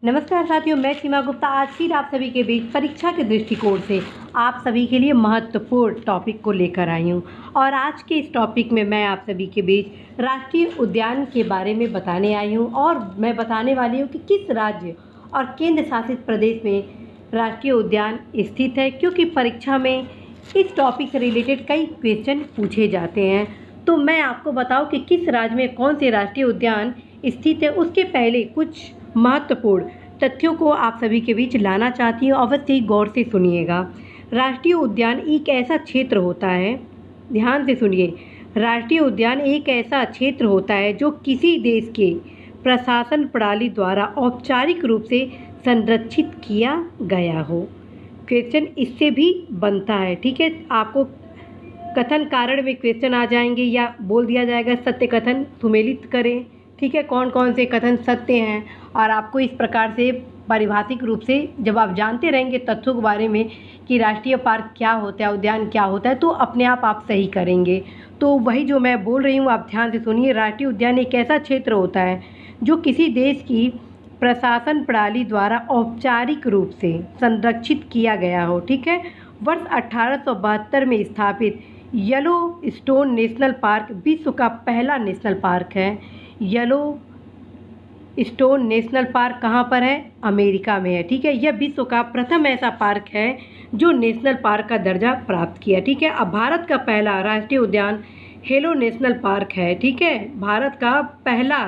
नमस्कार साथियों, मैं सीमा गुप्ता आज फिर आप सभी के बीच परीक्षा के दृष्टिकोण से आप सभी के लिए महत्वपूर्ण टॉपिक को लेकर आई हूँ। और आज के इस टॉपिक में मैं आप सभी के बीच राष्ट्रीय उद्यान के बारे में बताने आई हूँ और मैं बताने वाली हूँ कि किस राज्य और केंद्र शासित प्रदेश में राष्ट्रीय उद्यान स्थित है, क्योंकि परीक्षा में इस टॉपिक से रिलेटेड कई क्वेश्चन पूछे जाते हैं। तो मैं आपको बताऊँ कि किस राज्य में कौन से राष्ट्रीय उद्यान स्थित है, उसके पहले कुछ महत्वपूर्ण तथ्यों को आप सभी के बीच लाना चाहती हूँ। अवश्य ही गौर से सुनिएगा। राष्ट्रीय उद्यान एक ऐसा क्षेत्र होता है, ध्यान से सुनिए, राष्ट्रीय उद्यान एक ऐसा क्षेत्र होता है जो किसी देश के प्रशासन प्रणाली द्वारा औपचारिक रूप से संरक्षित किया गया हो। क्वेश्चन इससे भी बनता है, ठीक है। आपको कथन कारण में क्वेश्चन आ जाएंगे या बोल दिया जाएगा सत्य कथन सुमेलित करें, ठीक है। कौन कौन से कथन सत्य हैं, और आपको इस प्रकार से पारिभाषिक रूप से जब आप जानते रहेंगे तथ्यों के बारे में कि राष्ट्रीय पार्क क्या होता है, उद्यान क्या होता है, तो अपने आप सही करेंगे। तो वही जो मैं बोल रही हूँ आप ध्यान से सुनिए। राष्ट्रीय उद्यान एक ऐसा क्षेत्र होता है जो किसी देश की प्रशासन प्रणाली द्वारा औपचारिक रूप से संरक्षित किया गया हो, ठीक है। वर्ष 1872 में स्थापित येलो स्टोन नेशनल पार्क विश्व का पहला नेशनल पार्क है। येलो स्टोन नेशनल पार्क कहाँ पर है? अमेरिका में है, ठीक है। यह विश्व का प्रथम ऐसा पार्क है जो नेशनल पार्क का दर्जा प्राप्त किया, ठीक है। अब भारत का पहला राष्ट्रीय उद्यान हेलो नेशनल पार्क है, ठीक है। भारत का पहला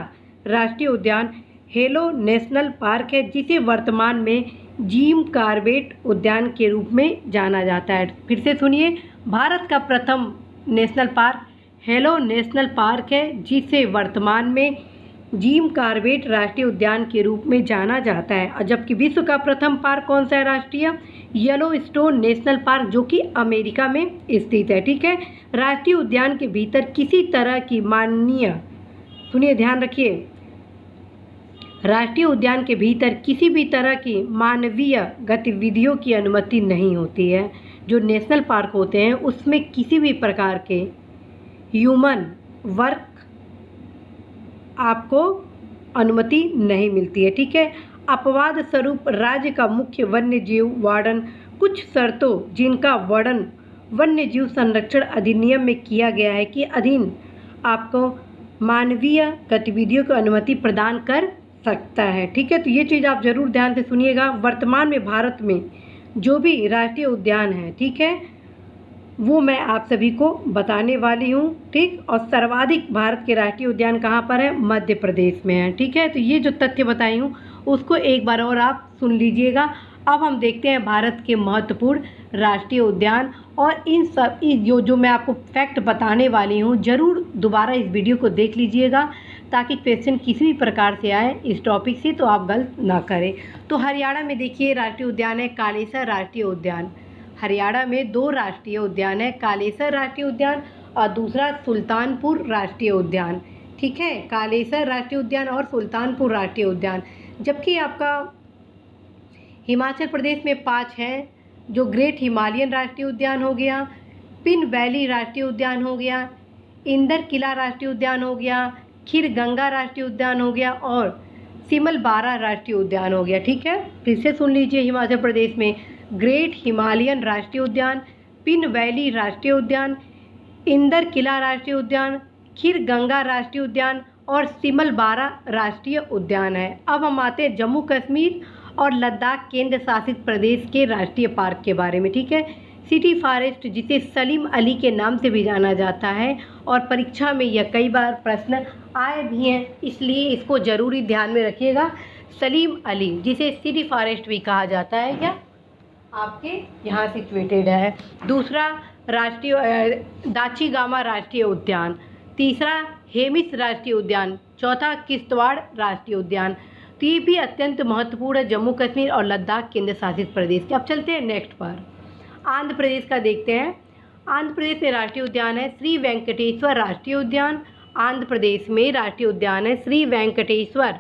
राष्ट्रीय उद्यान हेलो नेशनल पार्क है, जिसे वर्तमान में जिम कॉर्बेट उद्यान के रूप में जाना जाता है। फिर से सुनिए, भारत का प्रथम national park hello national park है, जिसे वर्तमान में जिम कॉर्बेट राष्ट्रीय उद्यान के रूप में जाना जाता है। और जबकि विश्व का प्रथम पार्क कौन सा है राष्ट्रीय? येलो स्टोन नेशनल पार्क, जो कि अमेरिका में स्थित है, ठीक है। राष्ट्रीय उद्यान के भीतर किसी तरह की माननीय, सुनिए ध्यान रखिए, राष्ट्रीय उद्यान के भीतर किसी भी तरह की मानवीय गतिविधियों की अनुमति नहीं होती है। जो नेशनल पार्क होते हैं उसमें किसी भी प्रकार के ह्यूमन वर्क आपको अनुमति नहीं मिलती है, ठीक है। अपवाद स्वरूप राज्य का मुख्य वन्य जीव वार्डन कुछ शर्तों जिनका वर्णन वन्य जीव संरक्षण अधिनियम में किया गया है कि अधीन आपको मानवीय गतिविधियों की अनुमति प्रदान कर सकता है, ठीक है। तो ये चीज़ आप ज़रूर ध्यान से सुनिएगा। वर्तमान में भारत में जो भी राष्ट्रीय उद्यान है, ठीक है, वो मैं आप सभी को बताने वाली हूँ, ठीक। और सर्वाधिक भारत के राष्ट्रीय उद्यान कहाँ पर है? मध्य प्रदेश में है, ठीक है। तो ये जो तथ्य बताई हूँ उसको एक बार और आप सुन लीजिएगा। अब हम देखते हैं भारत के महत्वपूर्ण राष्ट्रीय उद्यान, और इन सब जो मैं आपको फैक्ट बताने वाली हूँ ज़रूर दोबारा इस वीडियो को देख लीजिएगा, ताकि क्वेश्चन किसी भी प्रकार से आए इस टॉपिक से तो आप गलत ना करें। तो हरियाणा में देखिए राष्ट्रीय उद्यान है कालेसर राष्ट्रीय उद्यान। हरियाणा में 2 राष्ट्रीय उद्यान है, कालेसर राष्ट्रीय उद्यान और दूसरा सुल्तानपुर राष्ट्रीय उद्यान, ठीक है। कालेसर राष्ट्रीय उद्यान और सुल्तानपुर राष्ट्रीय उद्यान। जबकि आपका हिमाचल प्रदेश में 5 हैं, जो ग्रेट हिमालयन राष्ट्रीय उद्यान हो गया, पिन वैली राष्ट्रीय उद्यान हो गया, इंदर किला राष्ट्रीय उद्यान हो गया, खीर गंगा राष्ट्रीय उद्यान हो गया और सिमलबारा राष्ट्रीय उद्यान हो गया, ठीक है। फिर से सुन लीजिए, हिमाचल प्रदेश में ग्रेट हिमालयन राष्ट्रीय उद्यान, पिन वैली राष्ट्रीय उद्यान, इंदर किला राष्ट्रीय उद्यान, खीर गंगा राष्ट्रीय उद्यान और सिमलबारा राष्ट्रीय उद्यान है। अब हम आते हैं जम्मू कश्मीर और लद्दाख केंद्र शासित प्रदेश के राष्ट्रीय पार्क के बारे में, ठीक है। सिटी फॉरेस्ट, जिसे सलीम अली के नाम से भी जाना जाता है, और परीक्षा में यह कई बार प्रश्न आए भी हैं, इसलिए इसको ज़रूरी ध्यान में रखिएगा। सलीम अली, जिसे सिटी फॉरेस्ट भी कहा जाता है, यह आपके यहाँ सिचुएटेड है। दूसरा राष्ट्रीय दाचीगामा राष्ट्रीय उद्यान, तीसरा हेमिस राष्ट्रीय उद्यान, चौथा किश्तवाड़ राष्ट्रीय उद्यान। तो ये भी अत्यंत महत्वपूर्ण है जम्मू कश्मीर और लद्दाख केंद्र शासित प्रदेश के। अब चलते हैं नेक्स्ट पर, आंध्र प्रदेश का देखते हैं। आंध्र प्रदेश में राष्ट्रीय उद्यान है श्री वेंकटेश्वर राष्ट्रीय उद्यान। आंध्र प्रदेश में राष्ट्रीय उद्यान है श्री वेंकटेश्वर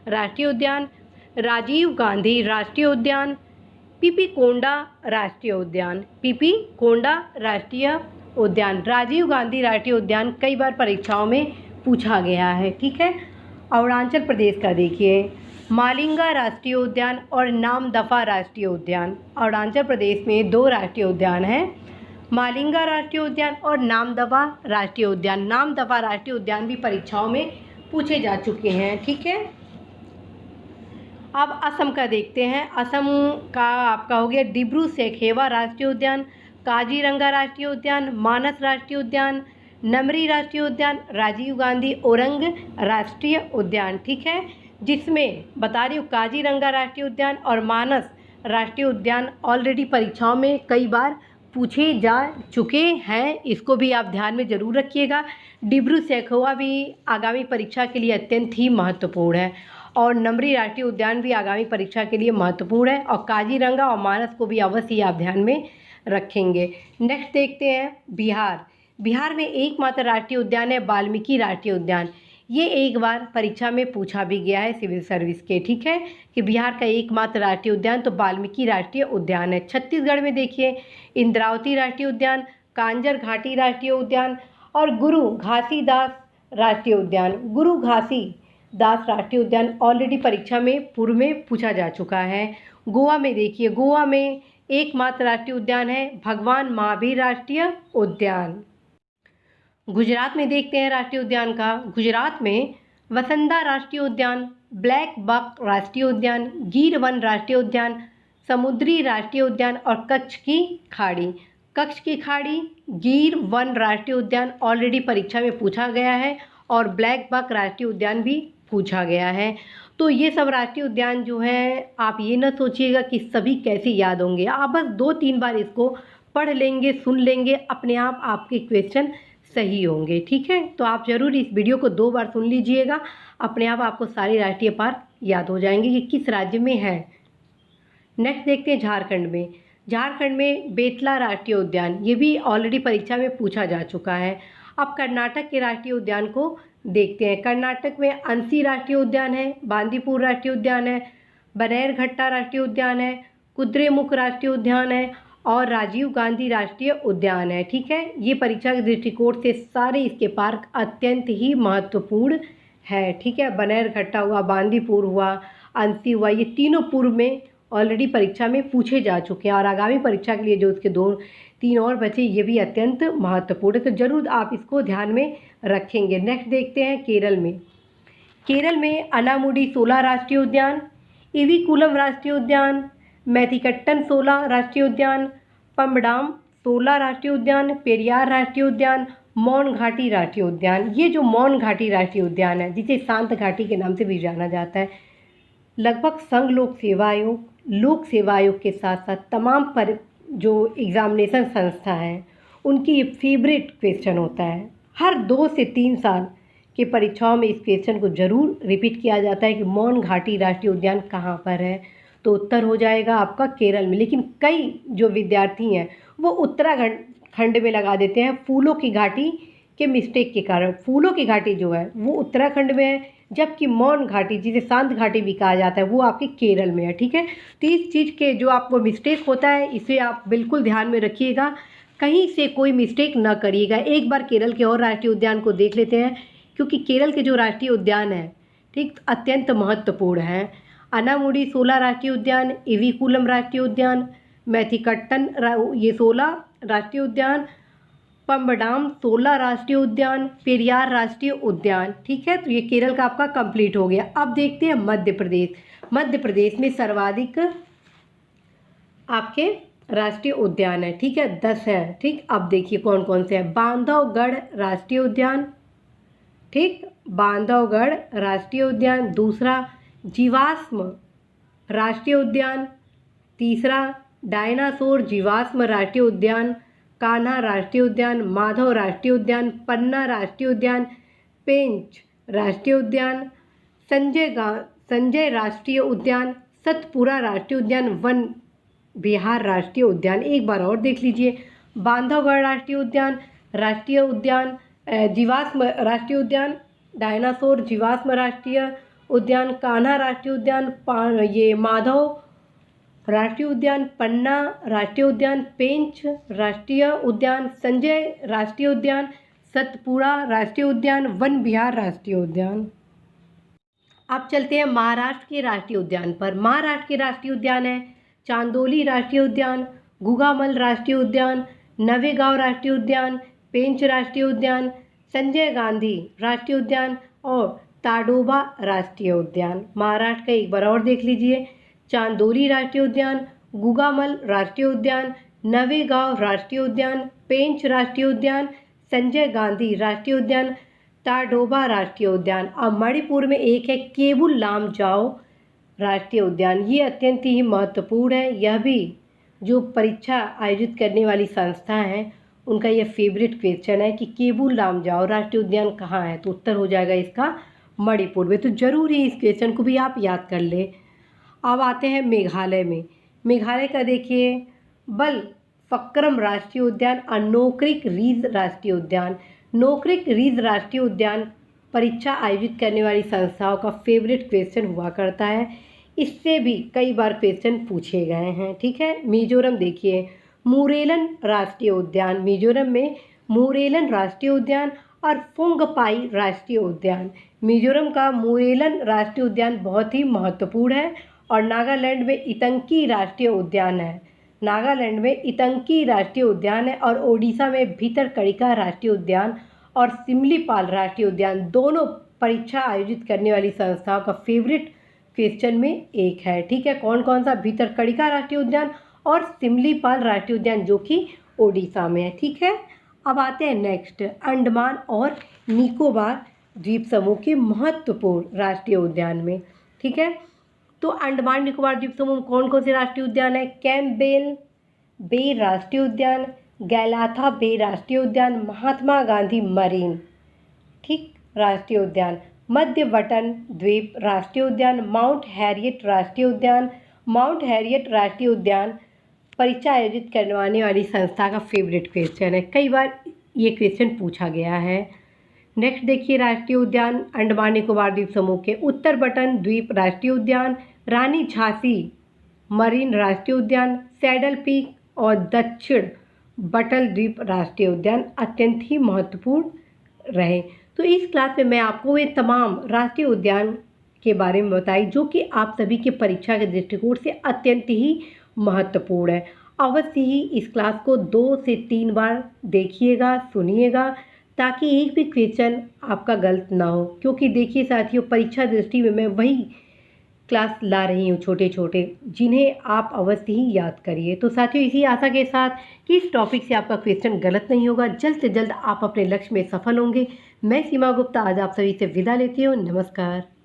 राष्ट्रीय उद्यान, राजीव गांधी राष्ट्रीय उद्यान, पीपी कोंडा राष्ट्रीय उद्यान, पीपी कोंडा राष्ट्रीय उद्यान, राजीव गांधी राष्ट्रीय उद्यान कई बार परीक्षाओं में पूछा गया है, ठीक है। अरुणाचल प्रदेश का देखिए, मालिंगा राष्ट्रीय उद्यान और नामदफा राष्ट्रीय उद्यान। अरुणाचल प्रदेश में 2 राष्ट्रीय उद्यान हैं, मालिंगा राष्ट्रीय उद्यान और नामदफा राष्ट्रीय उद्यान। नामदफा राष्ट्रीय उद्यान भी परीक्षाओं में पूछे जा चुके हैं, ठीक है। अब असम का देखते हैं। असम का आपका हो गया डिब्रू सैखोवा राष्ट्रीय उद्यान, काजीरंगा राष्ट्रीय उद्यान, मानस राष्ट्रीय उद्यान, नमरी राष्ट्रीय उद्यान, राजीव गांधी ओरंग राष्ट्रीय उद्यान, ठीक है। जिसमें बता रही हूँ काजीरंगा राष्ट्रीय उद्यान और मानस राष्ट्रीय उद्यान ऑलरेडी परीक्षाओं में कई बार पूछे जा चुके हैं, इसको भी आप ध्यान में ज़रूर रखिएगा। डिब्रू सैखोवा भी आगामी परीक्षा के लिए अत्यंत ही महत्वपूर्ण है और नमरी राष्ट्रीय उद्यान भी आगामी परीक्षा के लिए महत्वपूर्ण है और काजीरंगा और मानस को भी अवश्य ही आप ध्यान में रखेंगे। नेक्स्ट देखते हैं बिहार। बिहार में एकमात्र राष्ट्रीय उद्यान है वाल्मीकि राष्ट्रीय उद्यान। ये एक बार परीक्षा में पूछा भी गया है सिविल सर्विस के, ठीक है, कि बिहार का एकमात्र राष्ट्रीय उद्यान तो वाल्मीकि राष्ट्रीय उद्यान है। छत्तीसगढ़ में देखिए इंद्रावती राष्ट्रीय उद्यान, कांजर घाटी राष्ट्रीय उद्यान और गुरु घासीदास राष्ट्रीय उद्यान। गुरु घासीदास राष्ट्रीय उद्यान ऑलरेडी परीक्षा में पूर्व में पूछा जा चुका है। गोवा में देखिए, गोवा में एकमात्र राष्ट्रीय उद्यान है भगवान महावीर राष्ट्रीय उद्यान। गुजरात में देखते हैं राष्ट्रीय उद्यान का। गुजरात में वसंदा राष्ट्रीय उद्यान, ब्लैक बक राष्ट्रीय उद्यान, गिर वन राष्ट्रीय उद्यान, समुद्री राष्ट्रीय उद्यान और कच्छ की खाड़ी। कच्छ की खाड़ी, गिर वन राष्ट्रीय उद्यान ऑलरेडी परीक्षा में पूछा गया है और ब्लैक बक राष्ट्रीय उद्यान भी पूछा गया है। तो ये सब राष्ट्रीय उद्यान जो है आप ये न सोचिएगा कि सभी कैसे याद होंगे, आप बस 2-3 बार इसको पढ़ लेंगे, सुन लेंगे, अपने आप आपके क्वेश्चन सही होंगे, ठीक है। तो आप ज़रूर इस वीडियो को 2 बार सुन लीजिएगा, अपने आप आपको सारे राष्ट्रीय पार्क याद हो जाएंगे कि किस राज्य में है। नेक्स्ट देखते हैं झारखंड में। झारखंड में बेतला राष्ट्रीय उद्यान, ये भी ऑलरेडी परीक्षा में पूछा जा चुका है। अब कर्नाटक के राष्ट्रीय उद्यान को देखते हैं। कर्नाटक में अंसी राष्ट्रीय उद्यान है, बांदीपुर राष्ट्रीय उद्यान है, बनेरघट्टा राष्ट्रीय उद्यान है, कुद्रेमुख राष्ट्रीय उद्यान है और राजीव गांधी राष्ट्रीय उद्यान है, ठीक है। ये परीक्षा के दृष्टिकोण से सारे इसके पार्क अत्यंत ही महत्वपूर्ण है, ठीक है। बनेरघट्टा हुआ, बांदीपुर हुआ, अंसी हुआ, ये तीनों पूर्व में ऑलरेडी परीक्षा में पूछे जा चुके हैं और आगामी परीक्षा के लिए जो उसके 2-3 और बचे ये भी अत्यंत महत्वपूर्ण है, तो ज़रूर आप इसको ध्यान में रखेंगे। नेक्स्ट देखते हैं केरल में। केरल में अनामुडी 16 राष्ट्रीय उद्यान, इविकुलम राष्ट्रीय उद्यान, मैथिकट्टन 16 राष्ट्रीय उद्यान, पम्बडाम 16 राष्ट्रीय उद्यान, पेरियार राष्ट्रीय उद्यान, मौन घाटी राष्ट्रीय उद्यान। ये जो मौन घाटी राष्ट्रीय उद्यान है, जिसे शांत घाटी के नाम से भी जाना जाता है, लगभग संघ लोक सेवा आयोग के साथ साथ तमाम पर जो एग्ज़ामिनेशन संस्था हैं उनकी ये फेवरेट क्वेश्चन होता है। हर 2 से 3 साल के परीक्षाओं में इस क्वेश्चन को ज़रूर रिपीट किया जाता है कि मौन घाटी राष्ट्रीय उद्यान कहाँ पर है, तो उत्तर हो जाएगा आपका केरल में। लेकिन कई जो विद्यार्थी हैं वो उत्तराखंड में लगा देते हैं फूलों की घाटी के मिस्टेक के कारण। फूलों की घाटी जो है वो उत्तराखंड में है, जबकि मौन घाटी जिसे शांत घाटी भी कहा जाता है वो आपके केरल में है, ठीक है। तो इस चीज़ के जो आपको मिस्टेक होता है इसे आप बिल्कुल ध्यान में रखिएगा, कहीं से कोई मिस्टेक ना करिएगा। एक बार केरल के और राष्ट्रीय उद्यान को देख लेते हैं, क्योंकि केरल के जो राष्ट्रीय उद्यान है ठीक अत्यंत महत्वपूर्ण है। अनामुडी 16 राष्ट्रीय उद्यान, इविकुलम राष्ट्रीय उद्यान, मैथिकट्टन ये 16 राष्ट्रीय उद्यान, पम्बडाम 16 राष्ट्रीय उद्यान, पेरियार राष्ट्रीय उद्यान, ठीक है। तो ये केरल का आपका कंप्लीट हो गया। अब देखते हैं मध्य प्रदेश। मध्य प्रदेश में सर्वाधिक आपके राष्ट्रीय उद्यान है, ठीक है, 10 है, ठीक। अब देखिए कौन कौन से हैं। बांधवगढ़ राष्ट्रीय उद्यान, ठीक, बांधवगढ़ राष्ट्रीय उद्यान। दूसरा जीवाश्म राष्ट्रीय उद्यान। तीसरा डायनासोर जीवाश्म राष्ट्रीय उद्यान, कान्हा राष्ट्रीय उद्यान, माधव राष्ट्रीय उद्यान, पन्ना राष्ट्रीय उद्यान, पेंच राष्ट्रीय उद्यान, संजय राष्ट्रीय उद्यान, सतपुरा राष्ट्रीय उद्यान, वन विहार राष्ट्रीय उद्यान। एक बार और देख लीजिए, बांधवगढ़ राष्ट्रीय उद्यान, जीवाश्म राष्ट्रीय उद्यान, डायनासोर जीवाश्म राष्ट्रीय उद्यान, कान्हा राष्ट्रीय उद्यान, ये माधव राष्ट्रीय उद्यान, पन्ना राष्ट्रीय उद्यान, पेंच राष्ट्रीय उद्यान, संजय राष्ट्रीय उद्यान, सतपुड़ा राष्ट्रीय उद्यान, वन विहार राष्ट्रीय उद्यान। अब चलते हैं महाराष्ट्र के राष्ट्रीय उद्यान पर। महाराष्ट्र के राष्ट्रीय उद्यान है चांदोली राष्ट्रीय उद्यान, गुगामल राष्ट्रीय उद्यान, नवेगांव राष्ट्रीय उद्यान, पेंच राष्ट्रीय उद्यान, संजय गांधी राष्ट्रीय उद्यान और ताडोबा राष्ट्रीय उद्यान। महाराष्ट्र का एक बार और देख लीजिए, चांदोली राष्ट्रीय उद्यान, गुगामल राष्ट्रीय उद्यान, नवेगांव राष्ट्रीय उद्यान, पेंच राष्ट्रीय उद्यान, संजय गांधी राष्ट्रीय उद्यान, ताडोबा राष्ट्रीय उद्यान। अब मणिपुर में एक है केबुल लामजाओ राष्ट्रीय उद्यान। ये अत्यंत ही महत्वपूर्ण है। यह भी जो परीक्षा आयोजित करने वाली संस्था है उनका यह फेवरेट क्वेश्चन है कि केबुल लामजाओ राष्ट्रीय उद्यान कहाँ है, तो उत्तर हो जाएगा इसका मणिपुर में। तो जरूर ही इस क्वेश्चन को भी आप याद कर लें। अब आते हैं मेघालय में। मेघालय का देखिए बल फक्रम राष्ट्रीय उद्यान और नोक्रिक रीज राष्ट्रीय उद्यान। नोक्रिक रीज राष्ट्रीय उद्यान परीक्षा आयोजित करने वाली संस्थाओं का फेवरेट क्वेश्चन हुआ करता है। इससे भी कई बार क्वेश्चन पूछे गए हैं। ठीक है, मिजोरम देखिए मुरेलन राष्ट्रीय उद्यान, मिजोरम में मुरेलन राष्ट्रीय उद्यान और फोंगपाई राष्ट्रीय उद्यान। मिजोरम का मुरेलन राष्ट्रीय उद्यान बहुत ही महत्वपूर्ण है। और नागालैंड में इतंकी राष्ट्रीय उद्यान है, नागालैंड में इतंकी राष्ट्रीय उद्यान है। और ओडिशा में भीतरकनिका राष्ट्रीय उद्यान और सिमलीपाल राष्ट्रीय उद्यान दोनों परीक्षा आयोजित करने वाली संस्थाओं का फेवरेट क्वेश्चन में एक है। ठीक है, कौन कौन सा? भीतरकनिका राष्ट्रीय उद्यान और सिमलीपाल राष्ट्रीय उद्यान जो कि ओडिशा में है। ठीक है, अब आते हैं नेक्स्ट अंडमान और निकोबार द्वीप समूह के महत्वपूर्ण राष्ट्रीय उद्यान में। ठीक है, तो अंडमान निकोबार द्वीप समूह में कौन कौन से राष्ट्रीय उद्यान है? कैंपबेल बे राष्ट्रीय उद्यान, गैलाथा बे राष्ट्रीय उद्यान, महात्मा गांधी मरीन ठीक राष्ट्रीय उद्यान, मध्य बटन द्वीप राष्ट्रीय उद्यान, माउंट हैरियट राष्ट्रीय उद्यान। माउंट हैरियट राष्ट्रीय उद्यान परीक्षा आयोजित करवाने वाली संस्था का फेवरेट क्वेश्चन है, कई बार ये क्वेश्चन पूछा गया है। नेक्स्ट देखिए राष्ट्रीय उद्यान अंडमान निकोबार द्वीप समूह के उत्तर बटन द्वीप राष्ट्रीय उद्यान, रानी झांसी मरीन राष्ट्रीय उद्यान, सैडल पीक और दक्षिण बटल द्वीप राष्ट्रीय उद्यान अत्यंत ही महत्वपूर्ण रहे। तो इस क्लास में मैं आपको ये तमाम राष्ट्रीय उद्यान के बारे में बताई जो कि आप सभी के परीक्षा के दृष्टिकोण से अत्यंत ही महत्वपूर्ण है। अवश्य ही इस क्लास को 2 से 3 बार देखिएगा, सुनिएगा, ताकि एक भी क्वेश्चन आपका गलत ना हो। क्योंकि देखिए साथियों, परीक्षा दृष्टि में मैं वही क्लास ला रही हूँ छोटे छोटे, जिन्हें आप अवश्य ही याद करिए। तो साथियों, इसी आशा के साथ कि इस टॉपिक से आपका क्वेश्चन गलत नहीं होगा, जल्द से जल्द आप अपने लक्ष्य में सफल होंगे, मैं सीमा गुप्ता आज आप सभी से विदा लेती हूँ। नमस्कार।